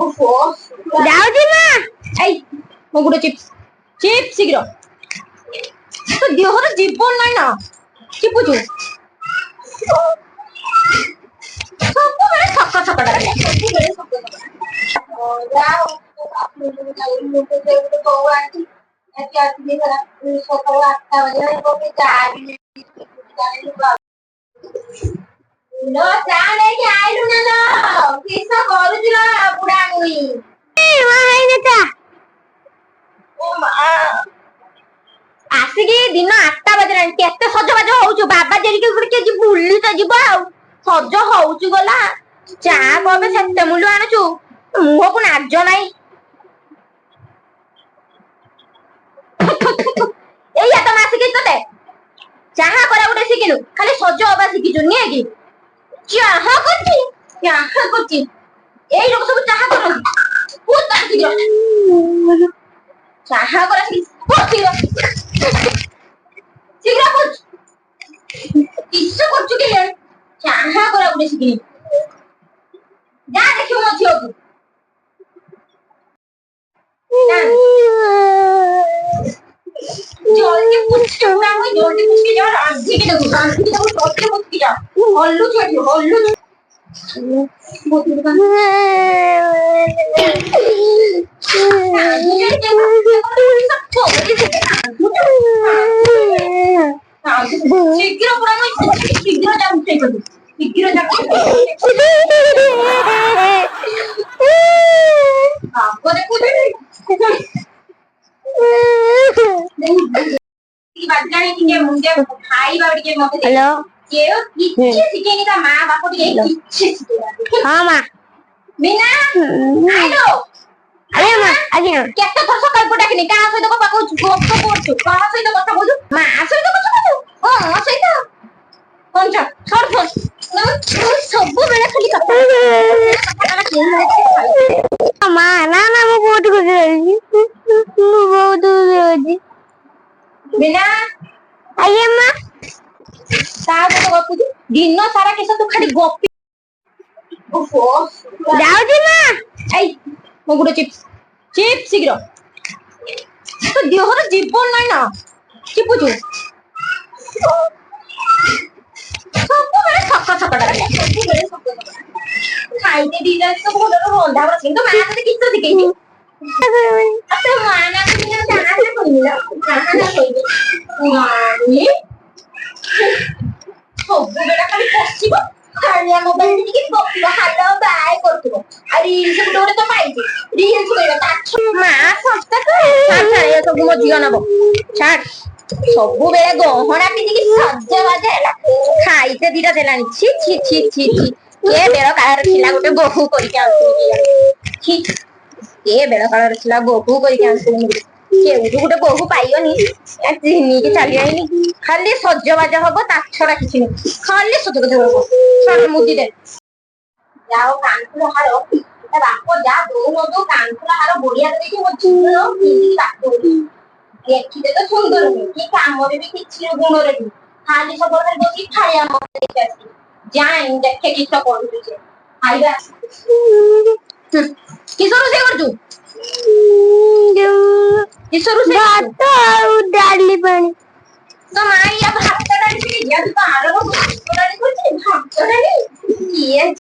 ଯାଉଛି ମା। ଏଇ ମୋ ଗୋଟେ ଚିପ୍ସ ଚିପ୍ସ ଶୀଘ୍ର। ତ ଦେହର ଜୀବନ ନାହିଁ ନା ଚିପୁଛୁ ସବୁବେଳେ ଛକ ଛକଟା ସବୁବେଳେ ସକାଳ 8ଟା ବାଜେ लो चା ନେଇକି ଆଇଲୁ ନା लो କିସ କରୁଛୁ ଲୋ ବୁଢା ମୁଇ ମା ହେଇନି ଚା ଓ ମା ଆସିକି ଦିନ 8ଟା ବାଜିଲାଣି କେତେ ସଜବାଜ ହଉଛୁ ବାବା ଜେରିକି ଗୋଟେ ଯିବୁ ବୁଲି ତ ଯିବ ଆଉ ସଜ ହଉଛୁ ଗଲା ଚା କବେ ସେତେ ମୂଲ୍ୟ ଆଣୁଛୁ ମୁହଁକୁ ନାଜ ନାହିଁ ଏଇଆ ତ ମାସିକି ତତେ ଚାହା କରା ଗୋଟେ ଶିଖିଲୁ ଖାଲି ସଜ ହବା ଶିଖିଛୁ ନୁହେଁ କି ଚାହା କରୁଛି ଏଇ ଲୋକ ସବୁ ଚାହା କରନ୍ତି ଚାହା କରା ଶୀଘ୍ର କିସ କରୁଛୁ କି ଚାହା କରା ଗୋଟେ ଶିଖିନି ଯା ଦେଖିବୁ ମୋ ଝିଅକୁ जल्दी पूछ के पूरा मैं जल्दी पूछ के जा रांझी के देखो सत्य पूछ के जा हल्लू छेड़ी हल्लू बहुत दुकान शीघ्र पूरा मैं शीघ्र जा उठे कर शीघ्र जा आपको देखो हेलो शिखेनी ता माँ बाप हाँ माँ मीना हेलो अरे माँ आगे केते थर सकाळ पटा किनी का सहित কথা কইछु গপ করछु কাହା সহিত কথা কইछु মা সহিত কথা কইछु ও সহিত কোনটা ছড় ସବୁ ବେଳେ ଖାଲି କଥା মা না না ମୁଁ ବହୁତ ଖୁସି ହେଲି ମୁଁ ବହୁତ ଖୁସି ହେଲି बिना आइए माँ ता तो गपुछु दिन सारा केस तू खाली गपी ओफो जाउजी माँ एई mo गुडे चिप्स चिप्स शीघ्र तो देहर जीवन नाही ना चिपुछु सबବେଳେ ଛକ ଛକଟା ଖାଇତେ ଦିଟା ତ ଭଲ ରନ୍ଧା ବସି କିନ୍ତୁ ମା ତତେ କିସ ଶିଖେଇଛି तो माना तो नहीं जाना है कोई ना कहां ना कोई नानी तो बेटा खाली पछिबो खाली मोबाइल टिके बकिबो हालो बाय करथबो आ रील्स गुडोरे तो पाइछि रील्स बेटा ताछ मा सस्ता कर छाड़ ये सब मो जियो नबो छाड़ सबु बेला गहणा पिदिकी सज्ज बाजे ହେଲା खाइते दिटा देलानी छी छी छी छी छी के बेଳ କାହାର ଥିଲା ଗୋଟେ ବୋହୁ କରିକି ଆଉଥିଲି छी ए बेला काल रखला बोहू करी आंसुनी केउठू गोटे बोहू पाइयोनी चिन्नी के चली आईनी खाली सजबाज हबो ता छडा किछि नै खाली सजबाज हबो छड मुदी दे जाओ कांकुला हारो ए बाप जा दो न दो कांकुला हारो बढिया देखि मो झुलो किछि बात देखि दे तो सुंदर कि काम रे भी किछि गुण रे खाली सब रे बसी खाया मत देखि जाई देखे कि तो कोन छे आइबा किसरो से करजू किसरो से भात और डाली पानी तो माई अब भात डाली या तो आरो भात डाली करछि भात डाली ये